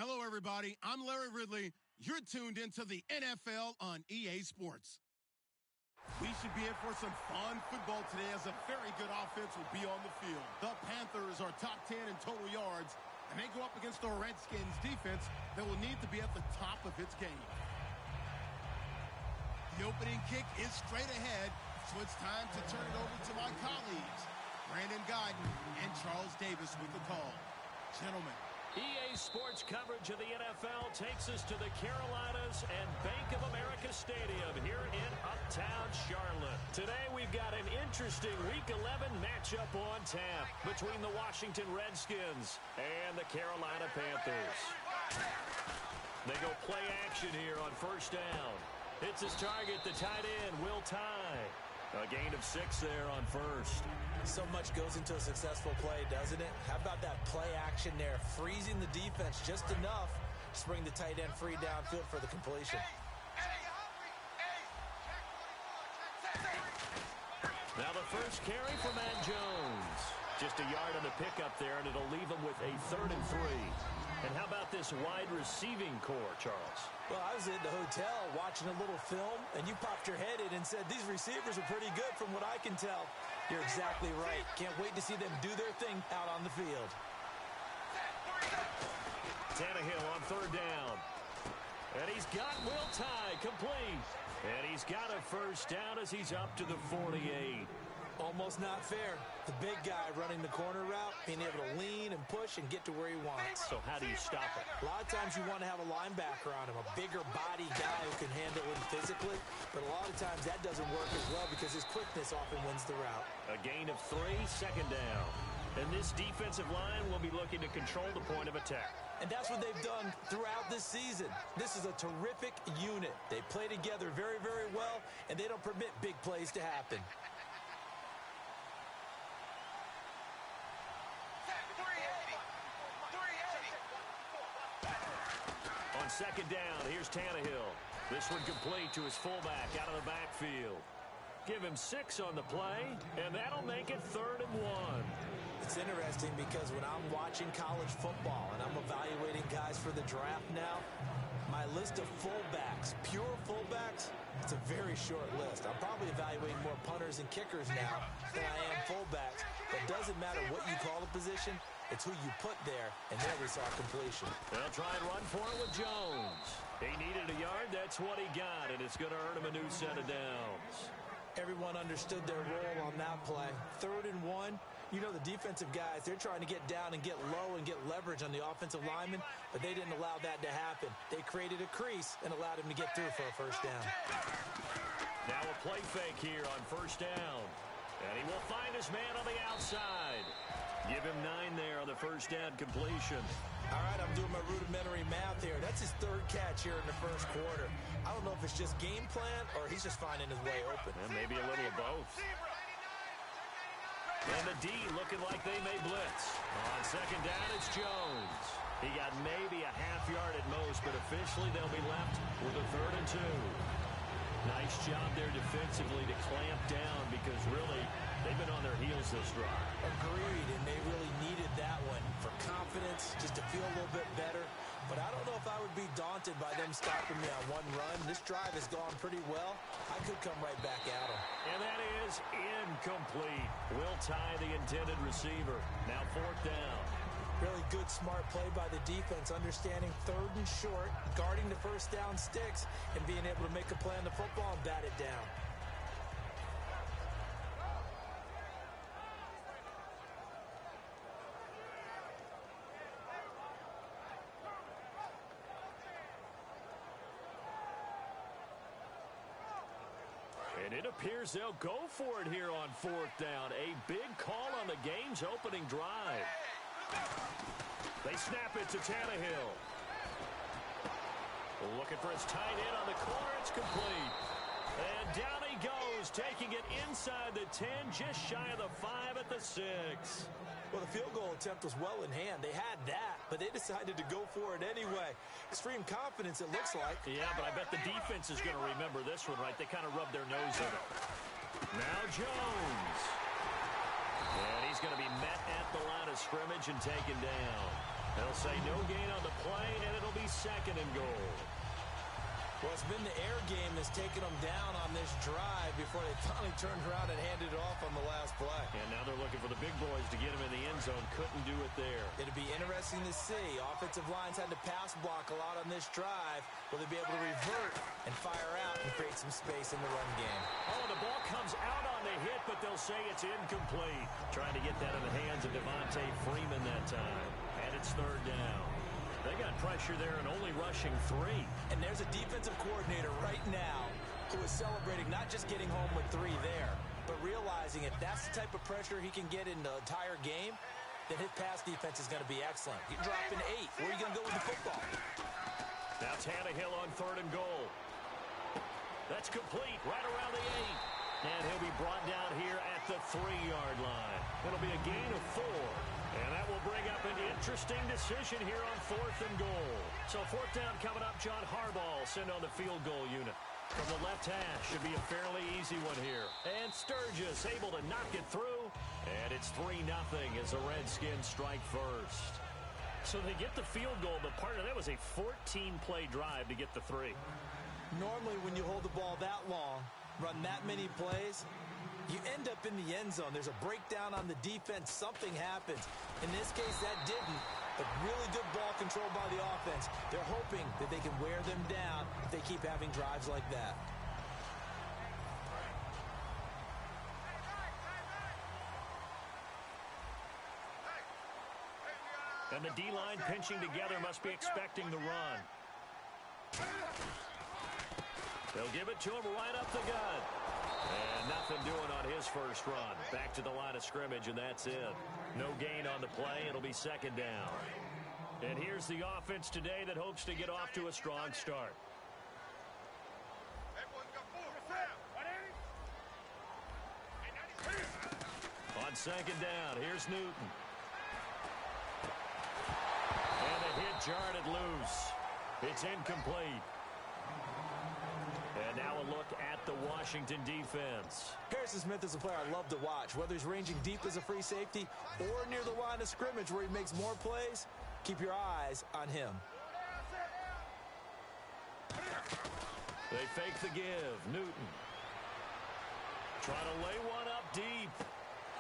Hello, everybody. I'm Larry Ridley. You're tuned into the NFL on EA Sports. We should be in for some fun football today as a very good offense will be on the field. The Panthers are top 10 in total yards, and they go up against the Redskins defense that will need to be at the top of its game. The opening kick is straight ahead, so it's time to turn it over to my colleagues, Brandon Guyton and Charles Davis with the call. Gentlemen. EA Sports coverage of the NFL takes us to the Carolinas and Bank of America Stadium here in Uptown Charlotte. Today we've got an interesting Week 11 matchup on tap between the Washington Redskins and the Carolina Panthers. They go play action here on first down. Hits his target, the tight end, Will Tye. A gain of 6 there on first. So much goes into a successful play, doesn't it? How about that play action there? Freezing the defense just enough to bring the tight end free downfield for the completion. Now the first carry for Matt Jones. Just a yard on the pickup there, and it'll leave him with a 3rd and 3. And how about this wide receiving core, Charles? Well, I was at the hotel watching a little film, and you popped your head in and said, these receivers are pretty good from what I can tell. You're exactly right. Can't wait to see them do their thing out on the field. Tannehill on 3rd down. And he's got Will Tye complete. And he's got a first down as he's up to the 48. Almost not fair. The big guy running the corner route, being able to lean and push and get to where he wants. So how do you stop it? A lot of times you want to have a linebacker on him, a bigger body guy who can handle him physically. But a lot of times that doesn't work as well because his quickness often wins the route. A gain of 3, 2nd down. And this defensive line will be looking to control the point of attack. And that's what they've done throughout this season. This is a terrific unit. They play together very, very well, and they don't permit big plays to happen. On 2nd down, here's Tannehill. This one complete to his fullback out of the backfield. Give him 6 on the play, and that'll make it 3rd and 1. It's interesting because when I'm watching college football and I'm evaluating guys for the draft now, my list of fullbacks, pure fullbacks, it's a very short list. I'm probably evaluating more punters and kickers now than I am fullbacks. But it doesn't matter what you call the position, it's who you put there, and there we saw completion. They'll try and run for it with Jones. He needed a yard, that's what he got, and it's going to earn him a new set of downs. Everyone understood their role on that play. 3rd and 1. You know the defensive guys, they're trying to get down and get low and get leverage on the offensive lineman, but they didn't allow that to happen. They created a crease and allowed him to get through for a first down. Now a play fake here on first down. And he will find his man on the outside. Give him 9 there on the first down completion. All right, I'm doing my rudimentary math here. That's his 3rd catch here in the first quarter. I don't know if it's just game plan or he's just finding his way open. And maybe a little of both. And the D looking like they may blitz. On 2nd down, it's Jones. He got maybe a half yard at most, but officially they'll be left with a 3rd and 2. Nice job there defensively to clamp down because really they've been on their heels this drive. Agreed, and they really needed that one for confidence, just to feel a little bit better. But I don't know if I would be daunted by them stopping me on one run. This drive has gone pretty well. I could come right back at them. And that is incomplete. Will Tye, the intended receiver. Now 4th down. Really good, smart play by the defense, understanding 3rd and short, guarding the first down sticks, and being able to make a play on the football and bat it down. And it appears they'll go for it here on 4th down. A big call on the game's opening drive. They snap it to Tannehill. Looking for his tight end on the corner. It's complete. And down he goes, taking it inside the 10, just shy of the 5 at the 6. Well, the field goal attempt was well in hand. They had that, but they decided to go for it anyway. Extreme confidence, it looks like. Yeah, but I bet the defense is going to remember this one, right? They kind of rubbed their nose in it. Now Jones. And he's going to be met at the line of scrimmage and taken down. They'll say no gain on the play, and it'll be 2nd and goal. Well, it's been the air game that's taken them down on this drive before they finally turned around and handed it off on the last play. And now they're looking for the big boys to get them in the end zone. Couldn't do it there. It'll be interesting to see. Offensive lines had to pass block a lot on this drive. Will they be able to revert and fire out and create some space in the run game? Oh, the ball comes out on the hit, but they'll say it's incomplete. Trying to get that in the hands of Devontae Freeman that time. And it's 3rd down. They got pressure there and only rushing 3. And there's a defensive coordinator right now who is celebrating not just getting home with 3 there, but realizing if that's the type of pressure he can get in the entire game, then his pass defense is going to be excellent. You're dropping 8. Where are you going to go with the football? Now Tannehill on 3rd and goal. That's complete right around the 8. And he'll be brought down here at the 3-yard line. It'll be a gain of 4. And that will bring up an interesting decision here on 4th and goal. So 4th down coming up. John Harbaugh sent on the field goal unit. From the left hash, should be a fairly easy one here. And Sturgis able to knock it through. And it's 3-0 as the Redskins strike first. So they get the field goal, but part of that was a 14-play drive to get the 3. Normally when you hold the ball that long, run that many plays, you end up in the end zone. There's a breakdown on the defense. Something happens. In this case, that didn't. But really good ball control by the offense. They're hoping that they can wear them down if they keep having drives like that. And the D-line pinching together must be expecting the run. They'll give it to him right up the gut. And nothing doing on his first run. Back to the line of scrimmage, and that's it. No gain on the play. It'll be 2nd down. And here's the offense today that hopes to get off to a strong start. On 2nd down, here's Newton. And the hit jarred it loose. It's incomplete. And now a look at the Washington defense. Harrison Smith is a player I love to watch. Whether he's ranging deep as a free safety or near the line of scrimmage where he makes more plays, keep your eyes on him. They fake the give. Newton. Trying to lay one up deep.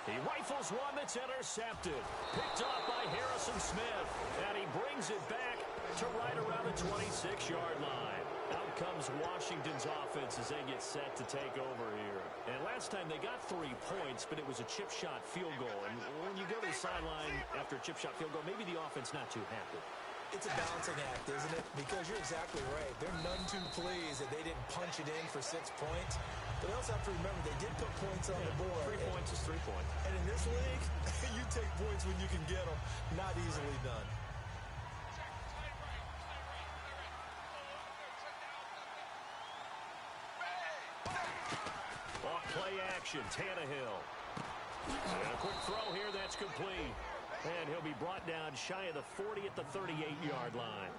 He rifles one that's intercepted. Picked off by Harrison Smith. And he brings it back to right around the 26-yard line. Out comes Washington's offense as they get set to take over here. And last time they got 3 points, but it was a chip shot field goal. And when you go to the sideline after a chip shot field goal, maybe the offense not too happy. It's a balancing act, isn't it? Because you're exactly right. They're none too pleased that they didn't punch it in for 6 points. But they also have to remember they did put points on the board. 3 points is 3 points. And in this league, you take points when you can get them. Not easily done. Off play action, Tannehill. And a quick throw here, that's complete. And he'll be brought down shy of the 40 at the 38-yard line.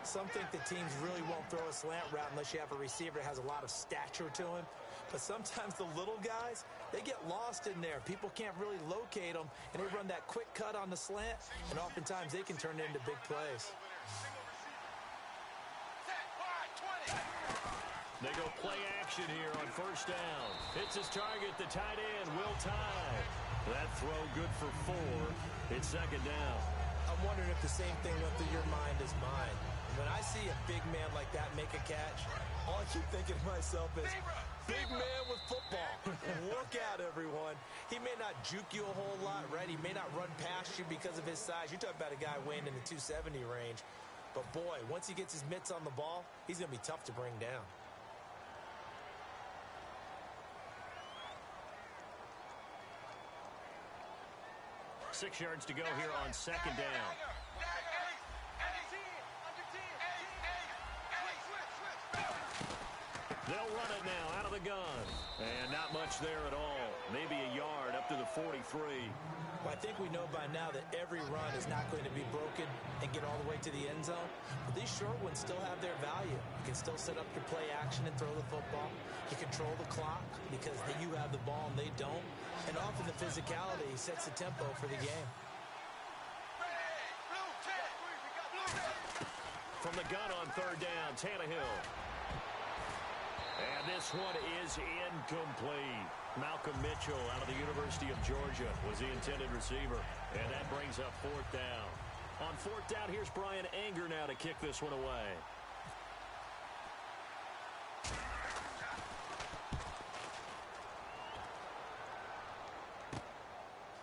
Some think that teams really won't throw a slant route unless you have a receiver that has a lot of stature to him. But sometimes the little guys, they get lost in there. People can't really locate them, and they run that quick cut on the slant, and oftentimes they can turn it into big plays. They go play action here on 1st down. Hits his target, the tight end, Will Tye. That throw good for 4. It's 2nd down. I'm wondering if the same thing went through your mind as mine. When I see a big man like that make a catch, all I keep thinking to myself is, big man with football. Look out, everyone. He may not juke you a whole lot, right? He may not run past you because of his size. You're talking about a guy weighing in the 270 range. But, boy, once he gets his mitts on the ball, he's going to be tough to bring down. Six yards to go here on 2nd down. They'll run it now out of the gun. And not much there at all. Maybe a yard up to the 43. Well, I think we know by now that every run is not going to be broken and get all the way to the end zone. But these short ones still have their value. You can still set up your play action and throw the football. You control the clock because you have the ball and they don't. And often the physicality sets the tempo for the game. from the gun on third down. Tannehill. And this one is incomplete. Malcolm Mitchell out of the University of Georgia was the intended receiver. And that brings up fourth down. On fourth down, here's Brian Anger now to kick this one away.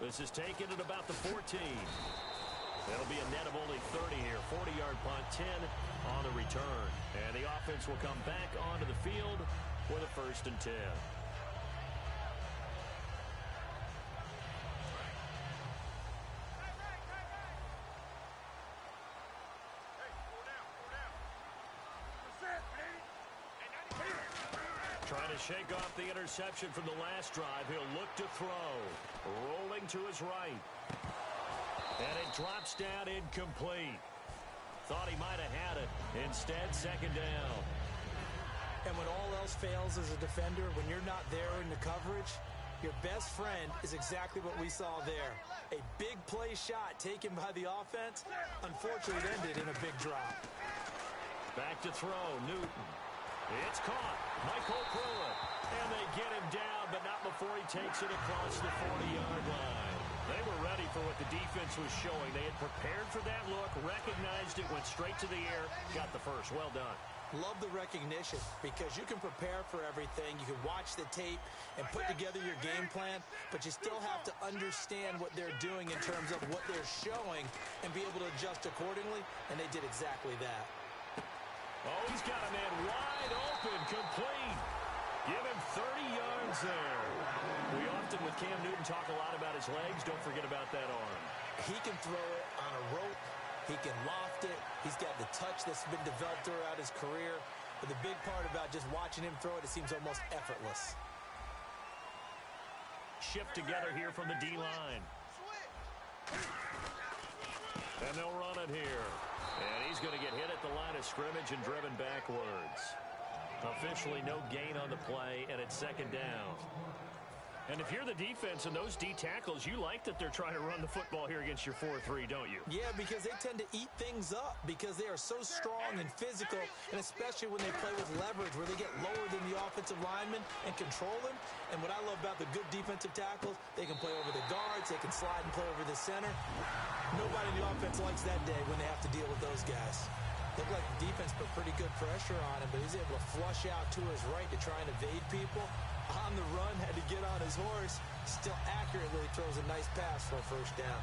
This is taken at about the 14. That'll be a net of only 30 here. 40-yard punt, 10 on the return. And the offense will come back onto the field with a 1st and 10. Trying to shake off the interception from the last drive. He'll look to throw. Rolling to his right. And it drops down incomplete. Thought he might have had it. Instead, 2nd down. And when all else fails as a defender, when you're not there in the coverage, your best friend is exactly what we saw there. A big play shot taken by the offense. Unfortunately, it ended in a big drop. Back to throw. Newton. It's caught. Michael Pruitt. And they get him down, but not before he takes it across the 40-yard line. They were ready for what the defense was showing. They had prepared for that look, recognized it, went straight to the air, got the first. Well done. Love the recognition because you can prepare for everything. You can watch the tape and put together your game plan, but you still have to understand what they're doing in terms of what they're showing and be able to adjust accordingly, and they did exactly that. Oh, he's got a man wide open, complete. Give him 30 yards there. We often, with Cam Newton, talk a lot about his legs. Don't forget about that arm. He can throw it on a rope. He can loft it. He's got the touch that's been developed throughout his career. But the big part about just watching him throw it seems almost effortless. Shift together here from the D-line. And they'll run it here. And he's going to get hit at the line of scrimmage and driven backwards. Officially no gain on the play, and it's 2nd down. And if you're the defense and those D tackles, you like that they're trying to run the football here against your 4-3, don't you? Yeah, because they tend to eat things up because they are so strong and physical, and especially when they play with leverage where they get lower than the offensive lineman and control them. And what I love about the good defensive tackles, they can play over the guards, they can slide and play over the center. Nobody in the offense likes that day when they have to deal with those guys. Looked like the defense put pretty good pressure on him, but he's able to flush out to his right to try and evade people. On the run, had to get on his horse. Still accurately throws a nice pass for a 1st down.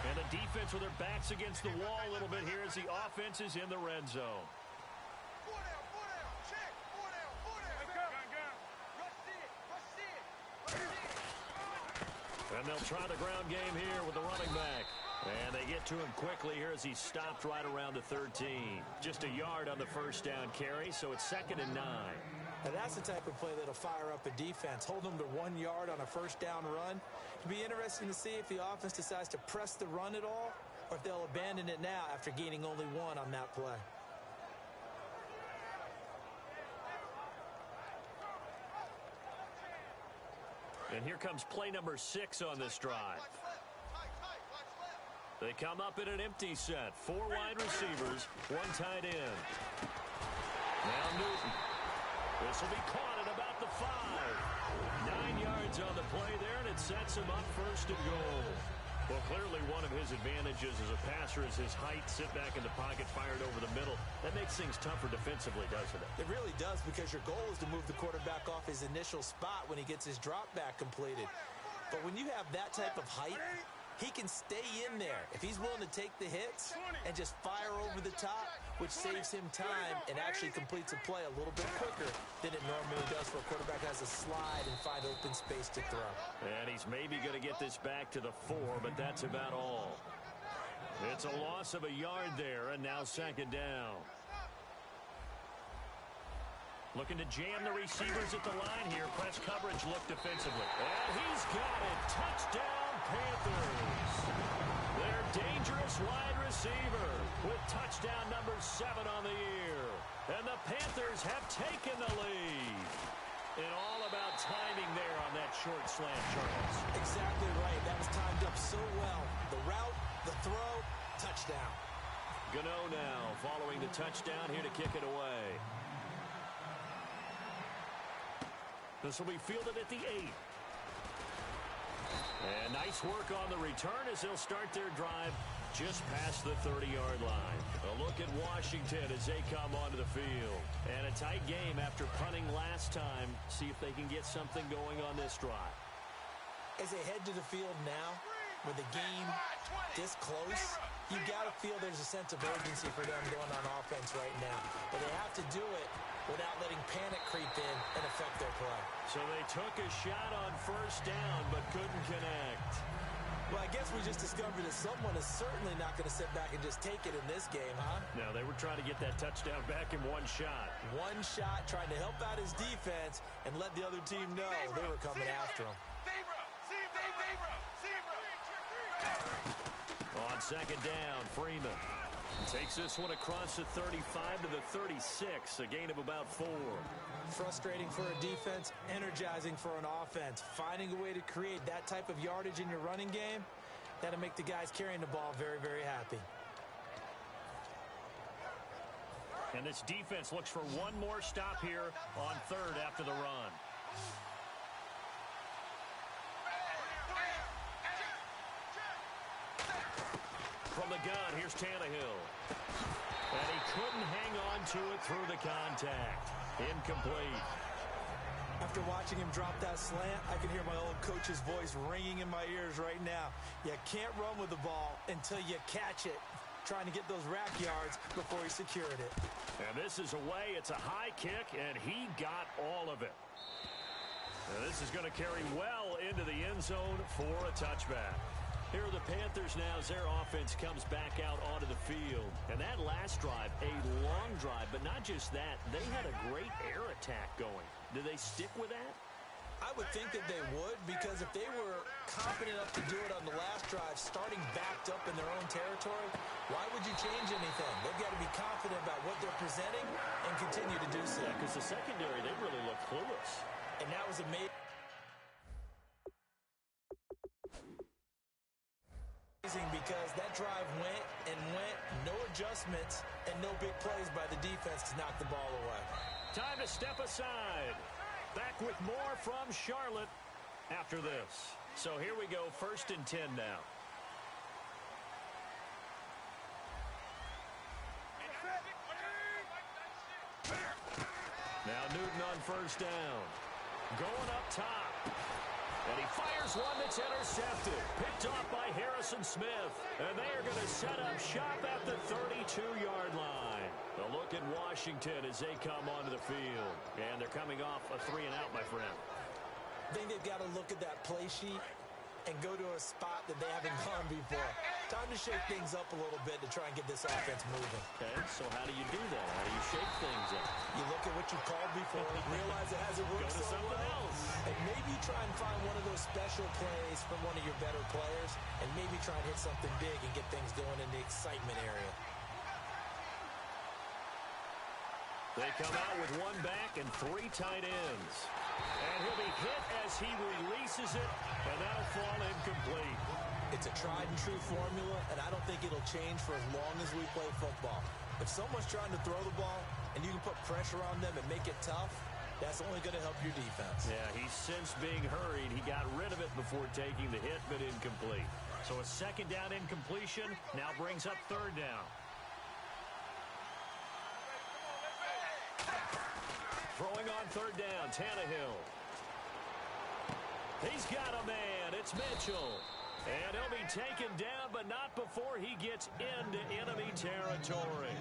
And the defense with their backs against the wall a little bit here as the offense is in the red zone. And they'll try the ground game here with the running back. And they get to him quickly here as he's stopped right around the 13. Just a yard on the 1st down carry, so it's 2nd and 9. Now that's the type of play that'll fire up a defense. Hold them to 1 yard on a 1st down run. It'll be interesting to see if the offense decides to press the run at all or if they'll abandon it now after gaining only 1 on that play. And here comes play number 6 on this drive. They come up in an empty set. 4 wide receivers, 1 tight end. Now Newton. This will be caught at about the 5. 9 yards on the play there, and it sets him up 1st and goal. Well, clearly one of his advantages as a passer is his height. Sit back in the pocket, fired over the middle. That makes things tougher defensively, doesn't it? It really does, because your goal is to move the quarterback off his initial spot when he gets his drop back completed. But when you have that type of height, he can stay in there if he's willing to take the hits and just fire over the top, which saves him time and actually completes a play a little bit quicker than it normally does for a quarterback who has to slide and find open space to throw. And he's maybe going to get this back to the 4, but that's about all. It's a loss of a yard there, and now 2nd down. Looking to jam the receivers at the line here. Press coverage look defensively. And he's got it. Touchdown, Panthers. Their dangerous wide receiver with touchdown number 7 on the year. And the Panthers have taken the lead. And all about timing there on that short slant, Charles. Exactly right. That was timed up so well. The route, the throw, touchdown. Gano now following the touchdown here to kick it away. This will be fielded at the 8. And nice work on the return as they'll start their drive just past the 30-yard line. A look at Washington as they come onto the field. And a tight game after punting last time. See if they can get something going on this drive. As they head to the field now, with the game this close, you got to feel there's a sense of urgency for them going on offense right now. But they have to do it without letting panic creep in and affect their play. So they took a shot on first down but couldn't connect. Well, I guess we just discovered that someone is certainly not going to sit back and just take it in this game, huh? No, they were trying to get that touchdown back in one shot. One shot, trying to help out his defense and let the other team know they were coming after him. On second down, Freeman takes this one across the 35 to the 36, a gain of about 4. Frustrating for a defense, energizing for an offense. Finding a way to create that type of yardage in your running game, that'll make the guys carrying the ball very, very happy. And this defense looks for one more stop here on third after the run. From the gun, here's Tannehill. And he couldn't hang on to it through the contact. Incomplete. After watching him drop that slant, I can hear my old coach's voice ringing in my ears right now. You can't run with the ball until you catch it. Trying to get those rack yards before he secured it. And this is away. It's a high kick, and he got all of it. Now this is going to carry well into the end zone for a touchback. Here are the Panthers now as their offense comes back out onto the field. And that last drive, a long drive, but not just that. They had a great air attack going. Do they stick with that? I would think that they would, because if they were confident enough to do it on the last drive, starting backed up in their own territory, why would you change anything? They've got to be confident about what they're presenting and continue to do so. Yeah, because the secondary, they really look clueless. And that was amazing. Because that drive went and went, no adjustments and no big plays by the defense to knock the ball away. Time to step aside. Back with more from Charlotte after this. So here we go, 1st and 10 now. Now Newton on first down. Going up top. And he fires one that's intercepted. Picked off by Harrison Smith. And they are going to set up shop at the 32-yard line. A look at Washington as they come onto the field. And they're coming off a 3-and-out, my friend. I think they've got to look at that play sheet and go to a spot that they haven't gone before. Time to shake things up a little bit to try and get this offense moving. Okay, so how do you do that? How do you shake things up? You look at what you called before, realize it hasn't worked Go to so something well, else. and maybe try and find one of those special plays from one of your better players, and maybe try and hit something big and get things going in the excitement area. They come out with one back and 3 tight ends. And he'll be hit as he releases it, and that'll fall incomplete. It's a tried-and-true formula, and I don't think it'll change for as long as we play football. If someone's trying to throw the ball and you can put pressure on them and make it tough, that's only going to help your defense. Yeah, he's since being hurried. He got rid of it before taking the hit, but incomplete. So a 2nd down incompletion now brings up 3rd down. Throwing on 3rd down, Tannehill. He's got a man. It's Mitchell. And he'll be taken down, but not before he gets into enemy territory.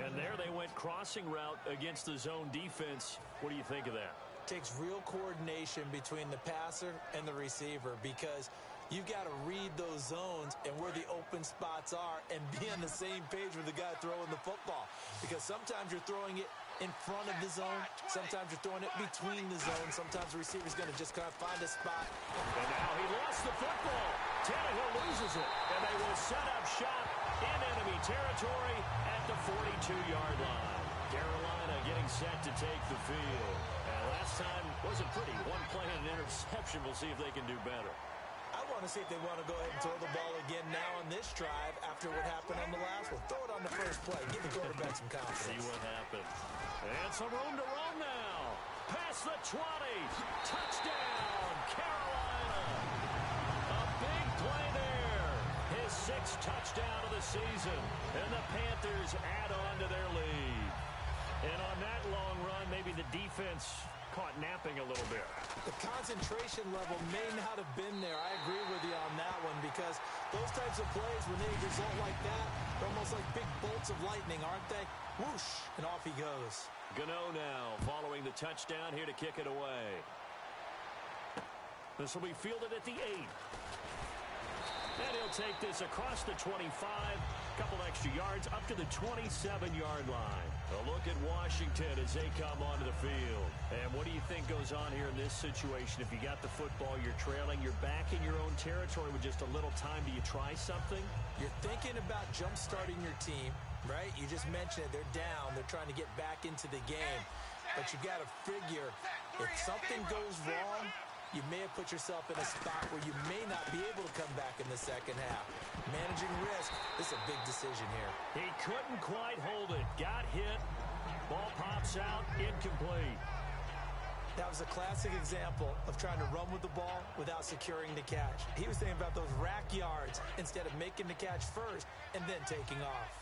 And there they went crossing route against the zone defense. What do you think of that? Takes real coordination between the passer and the receiver, because you've got to read those zones and where the open spots are and be on the same page with the guy throwing the football. Because sometimes you're throwing it in front of the zone. Sometimes you're throwing it between the zones. Sometimes the receiver's going to just kind of find a spot. And now he lost the football. Tannehill loses it. And they will set up shop in enemy territory at the 42-yard line. Carolina getting set to take the field. And last time wasn't pretty. One play and an interception. We'll see if they can do better. I want to see if they want to go ahead and throw the ball again now on this drive after what happened on the last one. Throw it on the first play. Give the quarterback some confidence. See what happens. And some room to roam now. Past the 20. Touchdown, Carolina. A big play there. His 6th touchdown of the season. And the Panthers add on to their lead. And on that long run, maybe the defense caught napping a little bit. The concentration level may not have been there. I agree with you on that one because those types of plays, when they result like that, they're almost like big bolts of lightning, aren't they? Whoosh, and off he goes. Gano now following the touchdown here to kick it away. This will be fielded at the 8. And he'll take this across the 25, couple extra yards up to the 27-yard line. A look at Washington as they come onto the field. And what do you think goes on here in this situation? If you got the football, you're trailing, you're back in your own territory with just a little time. Do you try something? You're thinking about jump-starting your team, right? You just mentioned it. They're down. They're trying to get back into the game. But you got to figure if something goes wrong, you may have put yourself in a spot where you may not be able to come back in the second half. Managing risk, this is a big decision here. He couldn't quite hold it. Got hit. Ball pops out, incomplete. That was a classic example of trying to run with the ball without securing the catch. He was thinking about those rack yards instead of making the catch first and then taking off.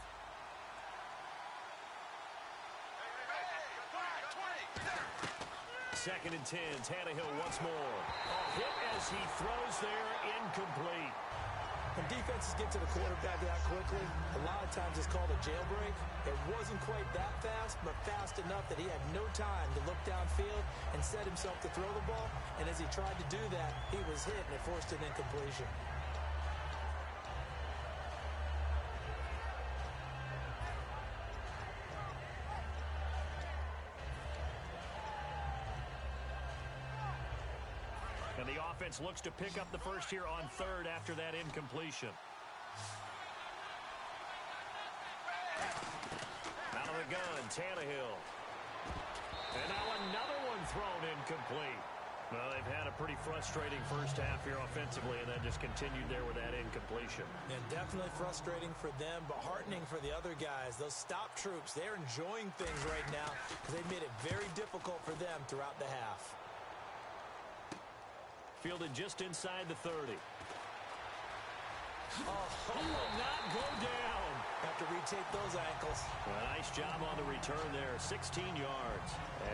Second and 10, Tannehill once more. A hit as he throws there, incomplete. When defenses get to the quarterback that quickly, a lot of times it's called a jailbreak. It wasn't quite that fast, but fast enough that he had no time to look downfield and set himself to throw the ball. And as he tried to do that, he was hit and it forced an incompletion. And the offense looks to pick up the first here on 3rd after that incompletion. Out of the gun, Tannehill. And now another one thrown incomplete. Well, they've had a pretty frustrating first half here offensively, and then just continued there with that incompletion. And definitely frustrating for them, but heartening for the other guys. Those stop troops, they're enjoying things right now because they've made it very difficult for them throughout the half. Fielded just inside the 30. Oh, will not go down. Have to retake those ankles. Well, nice job on the return there, 16 yards.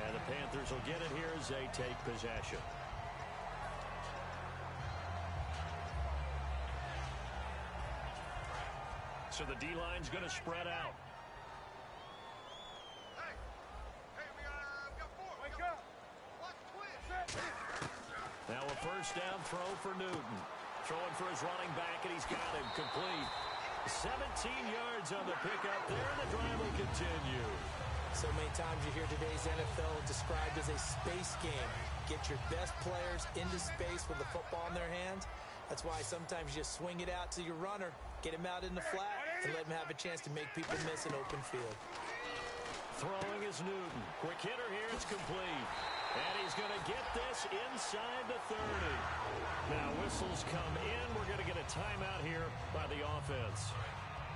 And the Panthers will get it here as they take possession. So the D-line's going to spread out. Now a first down throw for Newton. Throwing for his running back, and he's got him complete. 17 yards on the pickup there, and the drive will continue. So many times you hear today's NFL described as a space game. Get your best players into space with the football in their hands. That's why sometimes you just swing it out to your runner, get him out in the flat, and let him have a chance to make people miss an open field. Throwing is Newton. Quick hitter here, it's complete. And he's going to get this inside the 30. Now whistles come in. We're going to get a timeout here by the offense.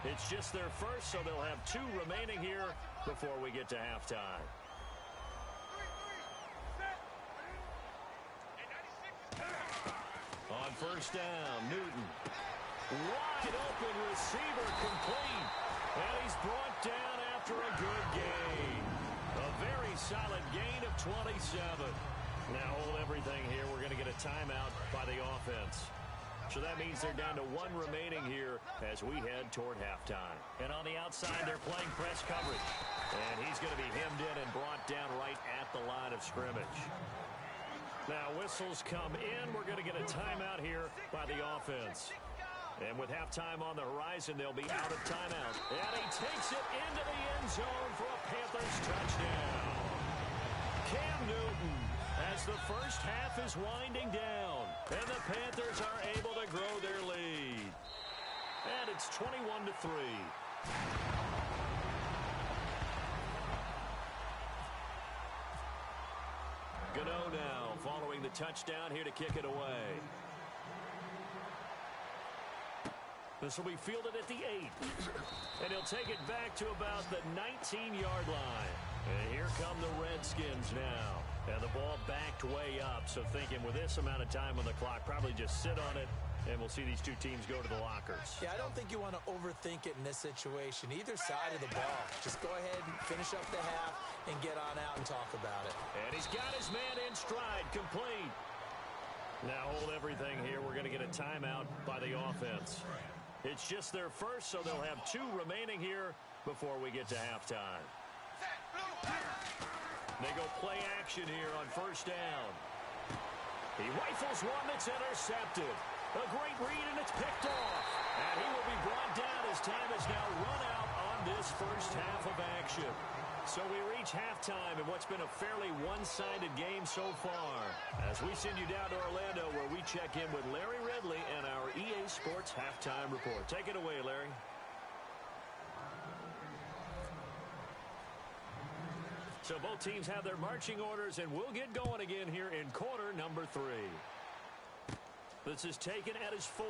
It's just their first, so they'll have 2 remaining here before we get to halftime. On first down, Newton. Wide open receiver complete. And he's brought down after a good gain. A very solid gain of 27. Now hold everything here. We're going to get a timeout by the offense. So that means they're down to 1 remaining here as we head toward halftime. And on the outside, they're playing press coverage. And he's going to be hemmed in and brought down right at the line of scrimmage. Now whistles come in. We're going to get a timeout here by the offense. And with halftime on the horizon, they'll be out of timeout. And he takes it into the end zone for a Panthers touchdown. Cam Newton, as the first half is winding down. And the Panthers are able to grow their lead. And it's 21-3. Gano now following the touchdown here to kick it away. This will be fielded at the 8. And he'll take it back to about the 19-yard line. And here come the Redskins now. And the ball backed way up. So thinking with this amount of time on the clock, probably just sit on it. And we'll see these two teams go to the lockers. Yeah, I don't think you want to overthink it in this situation. Either side of the ball. Just go ahead and finish up the half and get on out and talk about it. And he's got his man in stride, complete. Now hold everything here. We're going to get a timeout by the offense. It's just their first, so they'll have 2 remaining here before we get to halftime. They go play action here on first down. He rifles one that's intercepted. A great read, and it's picked off. And he will be brought down as time has now run out on this first half of action. So we reach halftime in what's been a fairly one-sided game so far. As we send you down to Orlando, where we check in with Larry Ridley and our EA Sports Halftime Report. Take it away, Larry. So both teams have their marching orders, and we'll get going again here in quarter number 3. This is taken at his 4.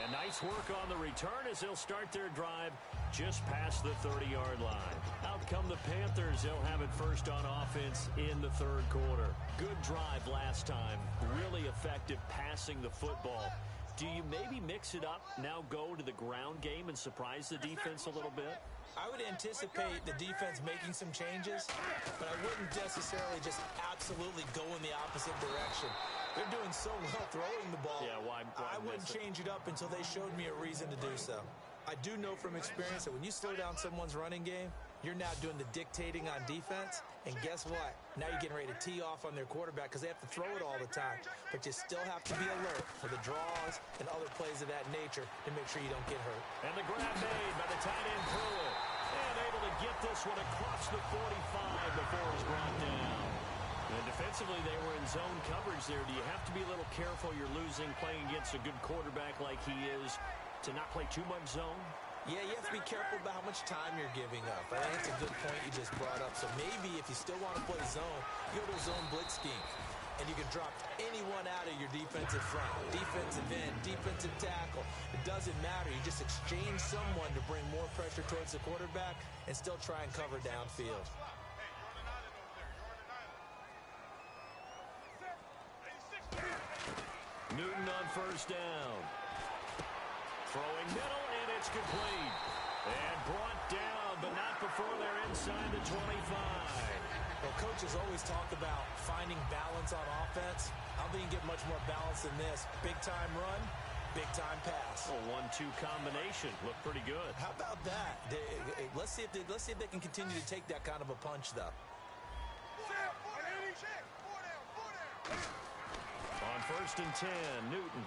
And nice work on the return as they'll start their drive just past the 30-yard line. Out come the Panthers. They'll have it first on offense in the 3rd quarter. Good drive last time. Really effective passing the football. Do you maybe mix it up, now go to the ground game and surprise the defense a little bit? I would anticipate the defense making some changes, but I wouldn't necessarily just absolutely go in the opposite direction. They're doing so well throwing the ball. Yeah, why I wouldn't change it up until they showed me a reason to do so. I do know from experience that when you slow down someone's running game, you're now doing the dictating on defense, and guess what? Now you're getting ready to tee off on their quarterback because they have to throw it all the time. But you still have to be alert for the draws and other plays of that nature to make sure you don't get hurt. And the grab made by the tight end Pruitt. And able to get this one across the 45 before it was brought down. And defensively, they were in zone coverage there. Do you have to be a little careful? You're losing, playing against a good quarterback like he is, to not play too much zone? Yeah, you have to be careful about how much time you're giving up. I think it's a good point you just brought up. So maybe if you still want to play zone, you go to a zone blitz scheme. And you can drop anyone out of your defensive front. Defensive end, defensive tackle. It doesn't matter. You just exchange someone to bring more pressure towards the quarterback and still try and cover downfield. Newton on first down. Throwing middle, and it's complete. And brought down, but not before they're inside the 25. Well, coaches always talk about finding balance on offense. I don't think you get much more balance than this. Big-time run, big-time pass. A 1-2 combination. Looked pretty good. How about that? Let's see if they can continue to take that kind of a punch, though. On first and 10, Newton.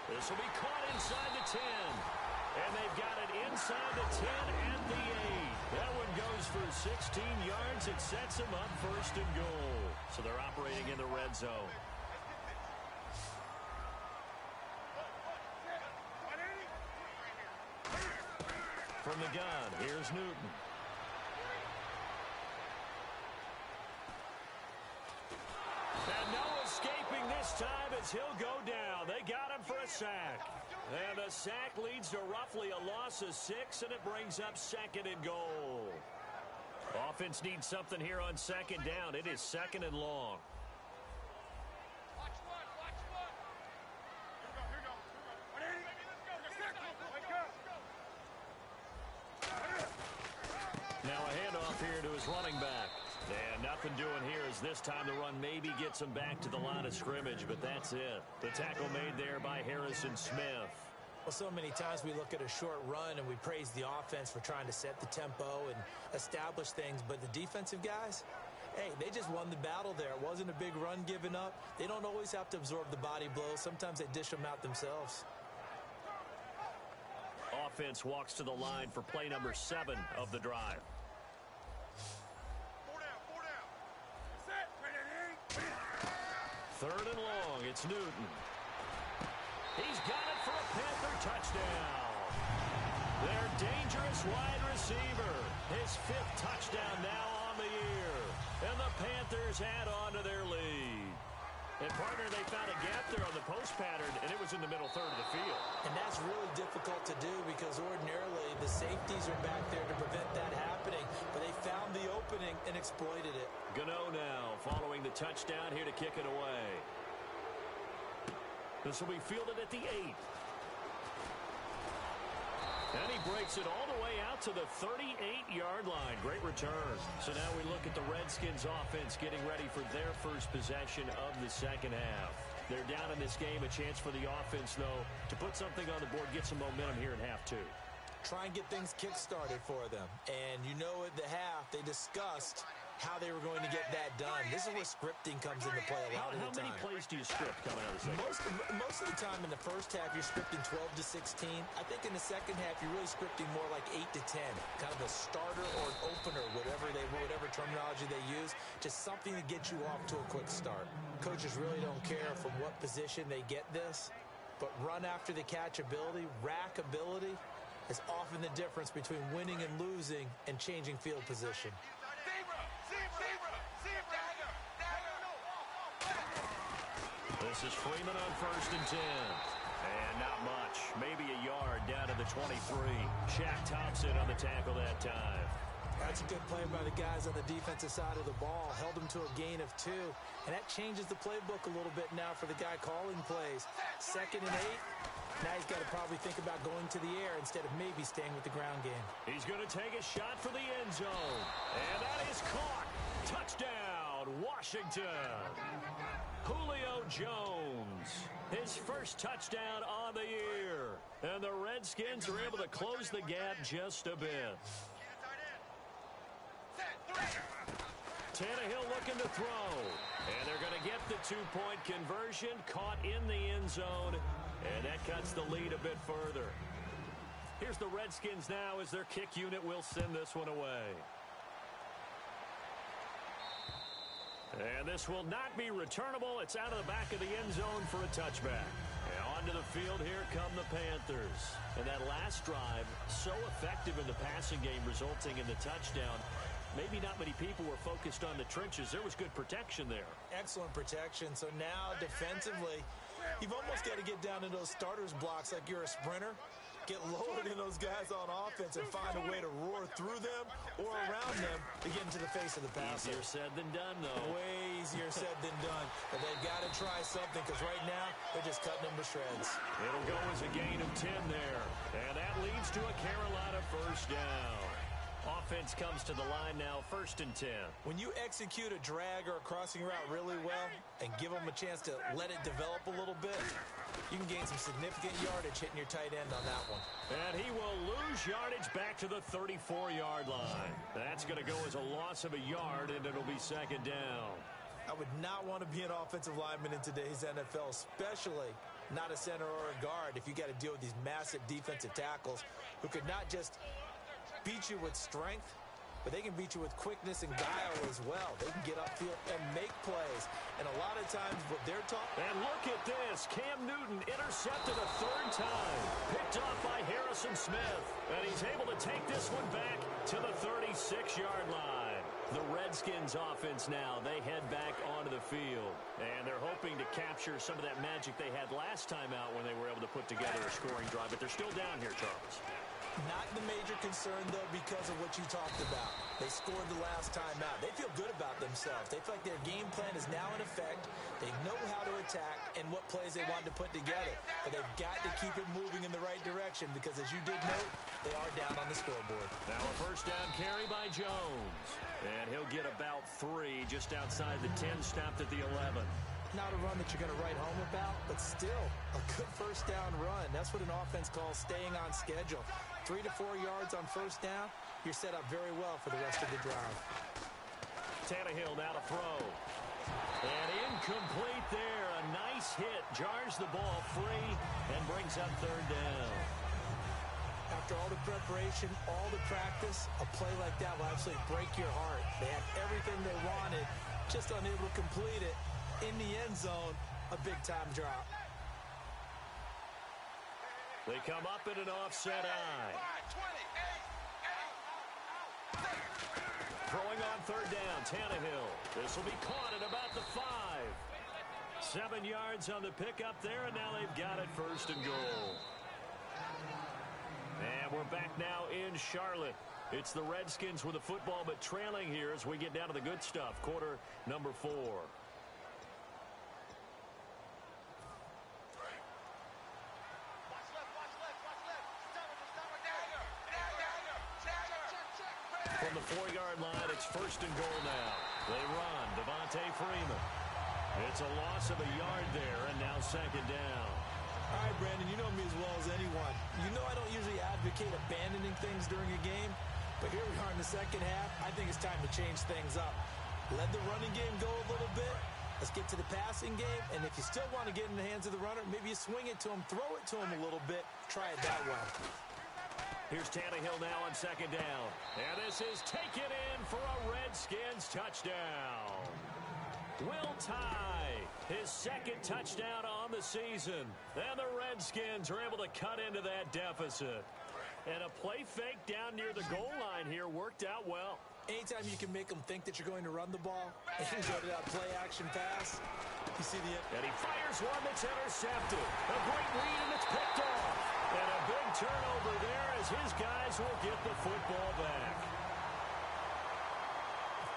This will be caught inside the 10. And they've got it inside the 10 and the 8. That one goes for 16 yards. It sets them up first and goal. So they're operating in the red zone. From the gun, here's Newton. And no escaping this time as he'll go down. They got him for a sack. And the sack leads to roughly a loss of 6, and it brings up 2nd and goal. Offense needs something here on 2nd down. It is 2nd and long. Now a handoff here to his running back. And nothing doing here as this time the run maybe gets him back to the line of scrimmage, but that's it. The tackle made there by Harrison Smith. Well, so many times we look at a short run and we praise the offense for trying to set the tempo and establish things, but the defensive guys, hey, they just won the battle there. It wasn't a big run given up. They don't always have to absorb the body blows. Sometimes they dish them out themselves. Offense walks to the line for play number 7 of the drive. Third and long, it's Newton. He's got it for a Panther touchdown. Their dangerous wide receiver. His 5th touchdown now on the year. And the Panthers add on to their lead. And, partner, they found a gap there on the post pattern, and it was in the middle third of the field. And that's really difficult to do because ordinarily the safeties are back there to prevent that happening. But they found the opening and exploited it. Gano now following the touchdown here to kick it away. This will be fielded at the 8. And he breaks it all the way out to the 38-yard line. Great return. So now we look at the Redskins offense getting ready for their first possession of the second half. They're down in this game. A chance for the offense, though, to put something on the board, get some momentum here in half 2. Try and get things kick-started for them. And you know at the half they discussed how they were going to get that done. This is where scripting comes into play a lot of the time. How many plays do you script coming out of the second? Most of the time in the first half, you're scripting 12 to 16. I think in the second half, you're really scripting more like 8 to 10. Kind of a starter or an opener, whatever terminology they use. Just something to get you off to a quick start. Coaches really don't care from what position they get this, but run after the catch ability, rack ability, is often the difference between winning and losing and changing field position. This is Freeman on 1st and 10. And not much. Maybe a yard down to the 23. Shaq Thompson on the tackle that time. That's a good play by the guys on the defensive side of the ball. Held them to a gain of 2. And that changes the playbook a little bit now for the guy calling plays. 2nd and 8. Now he's got to probably think about going to the air instead of maybe staying with the ground game. He's going to take a shot for the end zone. And that is caught. Touchdown, Washington. Julio Jones, his first touchdown on the year. And the Redskins are able to close the gap just a bit. Tannehill looking to throw. And they're going to get the 2-point conversion, caught in the end zone. And that cuts the lead a bit further. Here's the Redskins now as their kick unit will send this one away. And this will not be returnable. It's out of the back of the end zone for a touchback. And onto the field, here come the Panthers. And that last drive, so effective in the passing game, resulting in the touchdown. Maybe not many people were focused on the trenches. There was good protection there. Excellent protection. So now, defensively, you've almost got to get down in those starters blocks like you're a sprinter. Get lower than those guys on offense and find a way to roar through them or around them to get into the face of the passer. Easier said than done, though. Way easier said than done. But they've got to try something because right now they're just cutting them to shreds. It'll go as a gain of 10 there. And that leads to a Carolina first down. Offense comes to the line now, 1st and 10. When you execute a drag or a crossing route really well and give them a chance to let it develop a little bit, you can gain some significant yardage hitting your tight end on that one. And he will lose yardage back to the 34-yard line. That's going to go as a loss of a yard, and it'll be 2nd down. I would not want to be an offensive lineman in today's NFL, especially not a center or a guard, if you got to deal with these massive defensive tackles who could not just beat you with strength, but they can beat you with quickness and guile as well. They can get upfield and make plays. And a lot of times what they're taught. And look at this. Cam Newton intercepted a 3rd time. Picked off by Harrison Smith. And he's able to take this one back to the 36-yard line. The Redskins offense now, they head back onto the field. And they're hoping to capture some of that magic they had last time out when they were able to put together a scoring drive. But they're still down here, Charles. Not the major concern, though, because of what you talked about. They scored the last time out. They feel good about themselves. They feel like their game plan is now in effect. They know how to attack and what plays they want to put together. But they've got to keep it moving in the right direction because, as you did note, they are down on the scoreboard. Now a first down carry by Jones. And he'll get about 3 just outside the 10, stopped at the 11. Not a run that you're going to write home about, but still a good first down run. That's what an offense calls staying on schedule. 3 to 4 yards on first down, you're set up very well for the rest of the drive. Tannehill now to throw. And incomplete there. A nice hit. Jars the ball free and brings up 3rd down. After all the preparation, all the practice, a play like that will absolutely break your heart. They had everything they wanted, just unable to complete it. In the end zone, a big-time drop. They come up in an offset eye. Throwing on 3rd down, Tannehill. This will be caught at about the 5. 7 yards on the pickup there, and now they've got it first and goal. And we're back now in Charlotte. It's the Redskins with the football, but trailing here as we get down to the good stuff. Quarter number 4. From the 4-yard line, it's first and goal now. They run. Devontae Freeman. It's a loss of a yard there, and now second down. All right, Brandon, you know me as well as anyone. You know I don't usually advocate abandoning things during a game, but here we are in the second half. I think it's time to change things up. Let the running game go a little bit. Let's get to the passing game, and if you still want to get in the hands of the runner, maybe you swing it to him, throw it to him a little bit, try it that way. Here's Tannehill now on second down. And this is taken in for a Redskins touchdown. Will Tye, his second touchdown on the season. And the Redskins are able to cut into that deficit. And a play fake down near the goal line here worked out well. Anytime you can make them think that you're going to run the ball and go to that play-action pass, you see the... And he fires one that's intercepted. A great read, and it's picked off. And a big turnover there as his guys will get the football back.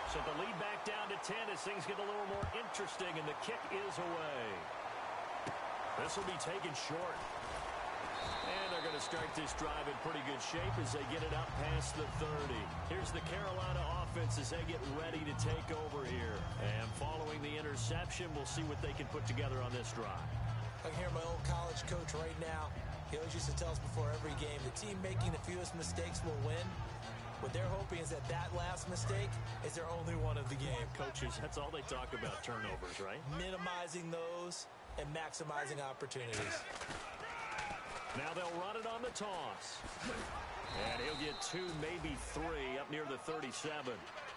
So the lead back down to 10 as things get a little more interesting, and the kick is away. This will be taken short. And they're going to start this drive in pretty good shape as they get it up past the 30. Here's the Carolina offense as they get ready to take over here. And following the interception, we'll see what they can put together on this drive. I can hear my old college coach right now. He always used to tell us before every game, the team making the fewest mistakes will win. What they're hoping is that that last mistake is their only one of the game. Coaches, that's all they talk about, turnovers, right? Minimizing those and maximizing opportunities. Now they'll run it on the toss. And he'll get 2, maybe 3 up near the 37.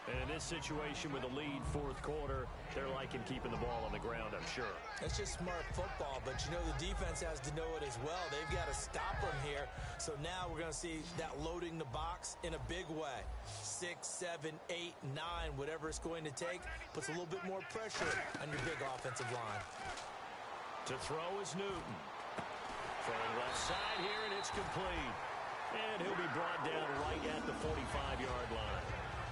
And in this situation with a lead fourth quarter, they're liking keeping the ball on the ground, I'm sure. That's just smart football, but you know the defense has to know it as well. They've got to stop them here. So now we're going to see that loading the box in a big way. 6, 7, 8, 9, whatever it's going to take, puts a little bit more pressure on your big offensive line. To throw is Newton. Throwing left side here, and it's complete. And he'll be brought down right at the 45-yard line.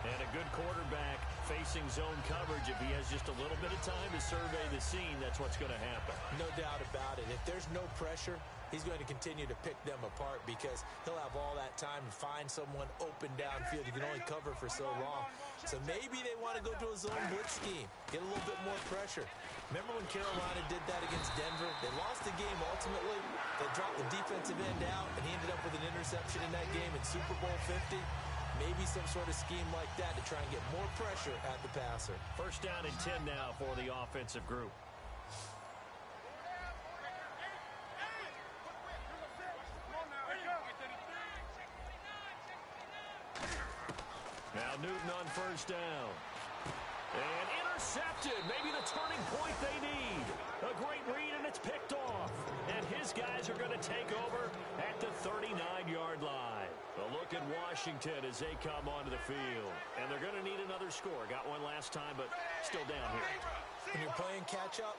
And a good quarterback facing zone coverage. If he has just a little bit of time to survey the scene, that's what's going to happen. No doubt about it. If there's no pressure, he's going to continue to pick them apart because he'll have all that time to find someone open downfield. You can only cover for so long. So maybe they want to go to a zone blitz scheme, get a little bit more pressure. Remember when Carolina did that against Denver? They lost the game ultimately. They dropped the defensive end out, and he ended up with an interception in that game in Super Bowl 50. Maybe some sort of scheme like that to try and get more pressure at the passer. First down and 10 now for the offensive group. Now Newton on first down. And intercepted. Maybe the turning point they need. A great read, and it's picked off. And his guys are going to take over at the 39-yard line. A look at Washington as they come onto the field. And they're going to need another score. Got one last time, but still down here. When you're playing catch-up,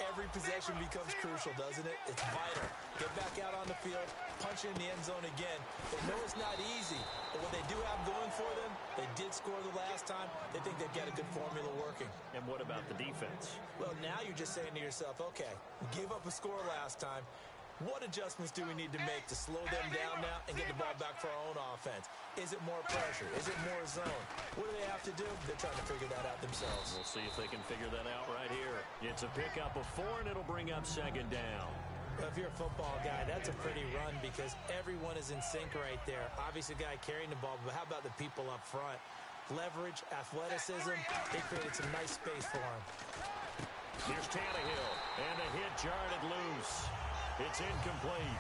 every possession becomes crucial, doesn't it? It's vital. Get back out on the field, punch in the end zone again. They know it's not easy, but what they do have going for them, they did score the last time. They think they've got a good formula working. And what about the defense? Well, now you're just saying to yourself, okay, we gave up a score last time. What adjustments do we need to make to slow them down now and get the ball back for our own offense? Is it more pressure? Is it more zone? What do they have to do? They're trying to figure that out themselves. We'll see if they can figure that out right here. It's a pickup of 4, and it'll bring up second down. Well, if you're a football guy, that's a pretty run because everyone is in sync right there. Obviously, the guy carrying the ball, but how about the people up front? Leverage, athleticism, they created some nice space for him. Here's Tannehill, and the hit jarred it loose. It's incomplete.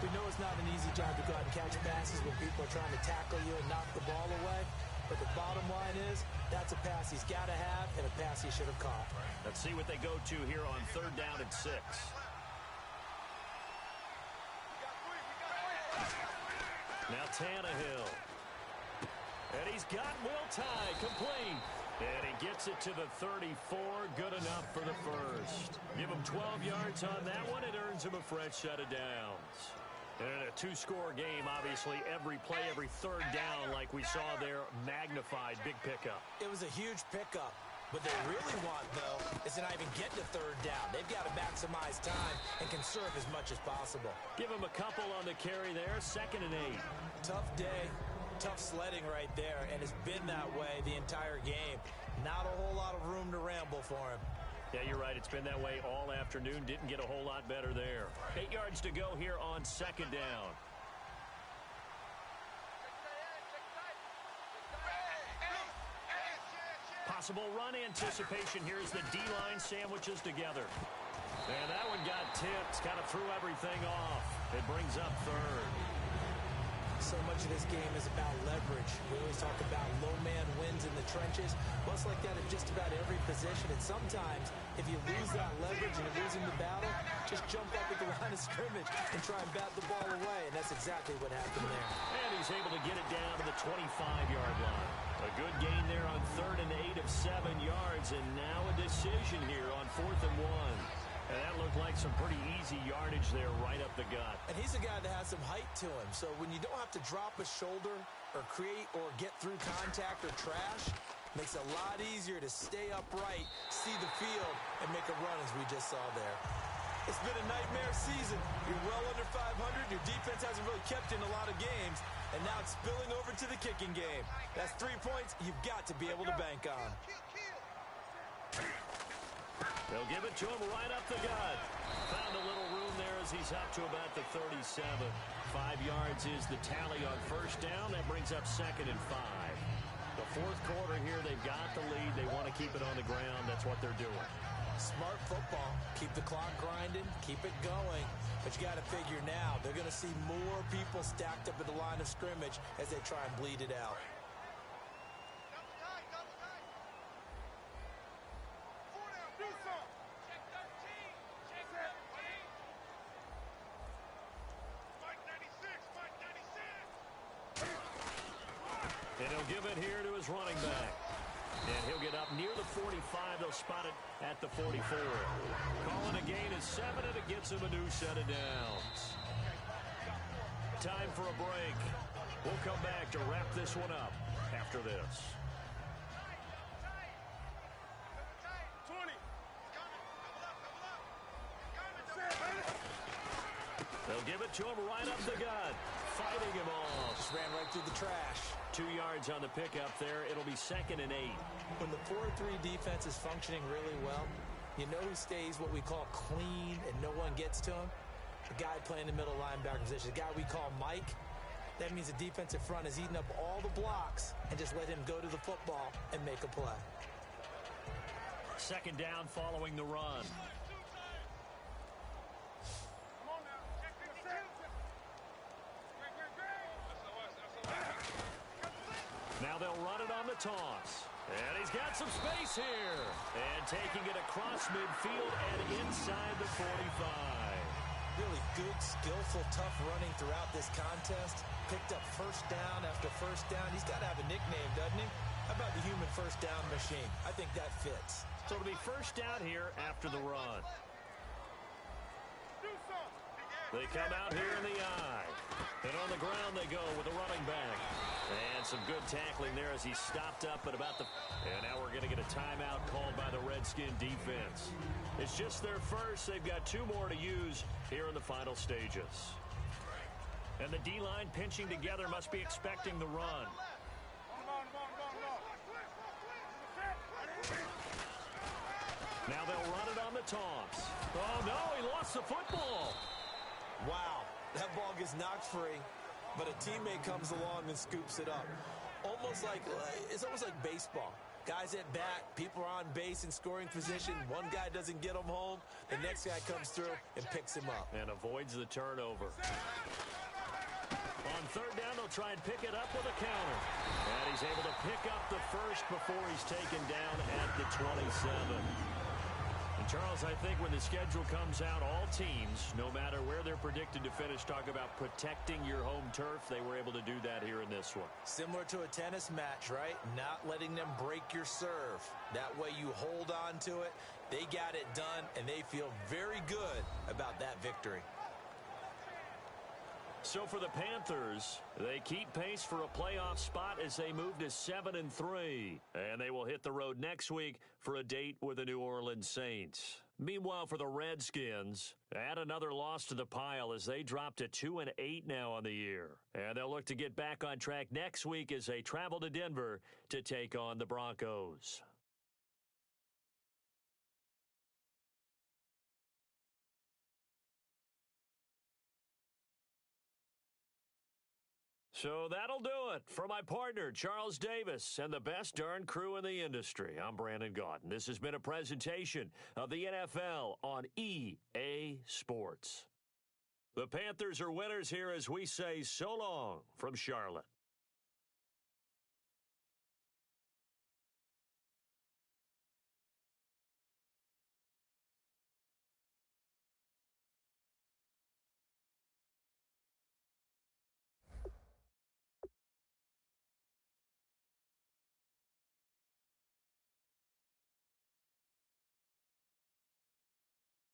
We know it's not an easy job to go out and catch passes when people are trying to tackle you and knock the ball away. But the bottom line is, that's a pass he's got to have and a pass he should have caught. Let's see what they go to here on 3rd down and 6. Now Tannehill. And he's got Will Tye complete. And he gets Gets it to the 34. Good enough for the first. Give him 12 yards on that one. It earns him a fresh set of downs. And in a two-score game, obviously, every play, every third down, like we saw there, magnified. Big pickup. It was a huge pickup. What they really want, though, is to not even get to third down. They've got to maximize time and conserve as much as possible. Give him a couple on the carry there. 2nd and 8. Tough day, tough sledding right there, and it's been that way the entire game. Not a whole lot of room to ramble for him. Yeah, you're right. It's been that way all afternoon. Didn't get a whole lot better there. 8 yards to go here on 2nd down. Possible run anticipation here as the D-line sandwiches together. And that one got tipped. Kind of threw everything off. It brings up 3rd. So much of this game is about leverage. We always talk about low man wins in the trenches. Well, it's like that in just about every position. And sometimes, if you lose that leverage and you're losing the battle, just jump up at the line of scrimmage and try and bat the ball away. And that's exactly what happened there. And he's able to get it down to the 25-yard line. A good gain there on 3rd and 8 of 7 yards. And now a decision here on 4th and 1. And that looked like some pretty easy yardage there right up the gut. And he's a guy that has some height to him. So when you don't have to drop a shoulder or create or get through contact or trash, makes it a lot easier to stay upright, see the field, and make a run as we just saw there. It's been a nightmare season. You're well under 500. Your defense hasn't really kept in a lot of games. And now it's spilling over to the kicking game. That's 3 points you've got to be able to bank on. They'll give it to him right up the gut. Found a little room there as he's up to about the 37. 5 yards is the tally on 1st down. That brings up 2nd and 5. The 4th quarter here, they've got the lead. They want to keep it on the ground. That's what they're doing. Smart football. Keep the clock grinding. Keep it going. But you got to figure now, they're going to see more people stacked up at the line of scrimmage as they try and bleed it out. And he'll give it here to his running back. And he'll get up near the 45. They'll spot it at the 44. Calling a gain is 7, and it gets him a new set of downs. Time for a break. We'll come back to wrap this one up after this. 20. They'll give it to him right up the gut. Fighting him off. Just ran right through the trash. 2 yards on the pickup there. It'll be 2nd and 8. When the 4-3 defense is functioning really well, you know who stays what we call clean and no one gets to him? The guy playing the middle linebacker position, the guy we call Mike. That means the defensive front is eating up all the blocks and just let him go to the football and make a play. 2nd down following the run. Now they'll run it on the toss. And he's got some space here. And taking it across midfield and inside the 45. Really good, skillful, tough running throughout this contest. Picked up first down after first down. He's got to have a nickname, doesn't he? How about the human first down machine? I think that fits. So it'll be first down here after the run. They come out here in the eye. And on the ground they go with a running back. And some good tackling there as he stopped up at about the... And now we're going to get a timeout called by the Redskin defense. It's just their first. They've got 2 more to use here in the final stages. And the D-line pinching together must be expecting the run. Now they'll run it on the toss. Oh, no, he lost the football. Wow, that ball gets knocked free, but a teammate comes along and scoops it up. It's almost like baseball. Guys at bat, people are on base in scoring position. One guy doesn't get him home. The next guy comes through and picks him up. And avoids the turnover. On 3rd down, they'll try and pick it up with a counter. And he's able to pick up the first before he's taken down at the 27. And Charles, I think when the schedule comes out, all teams, no matter where they're predicted to finish, talk about protecting your home turf. They were able to do that here in this one. Similar to a tennis match, right? Not letting them break your serve. That way you hold on to it. They got it done, and they feel very good about that victory. So for the Panthers, they keep pace for a playoff spot as they move to 7-3. And they will hit the road next week for a date with the New Orleans Saints. Meanwhile, for the Redskins, add another loss to the pile as they drop to 2-8 now on the year. And they'll look to get back on track next week as they travel to Denver to take on the Broncos. So that'll do it. For my partner, Charles Davis, and the best darn crew in the industry, I'm Brandon Gaudin. This has been a presentation of the NFL on EA Sports. The Panthers are winners here as we say so long from Charlotte.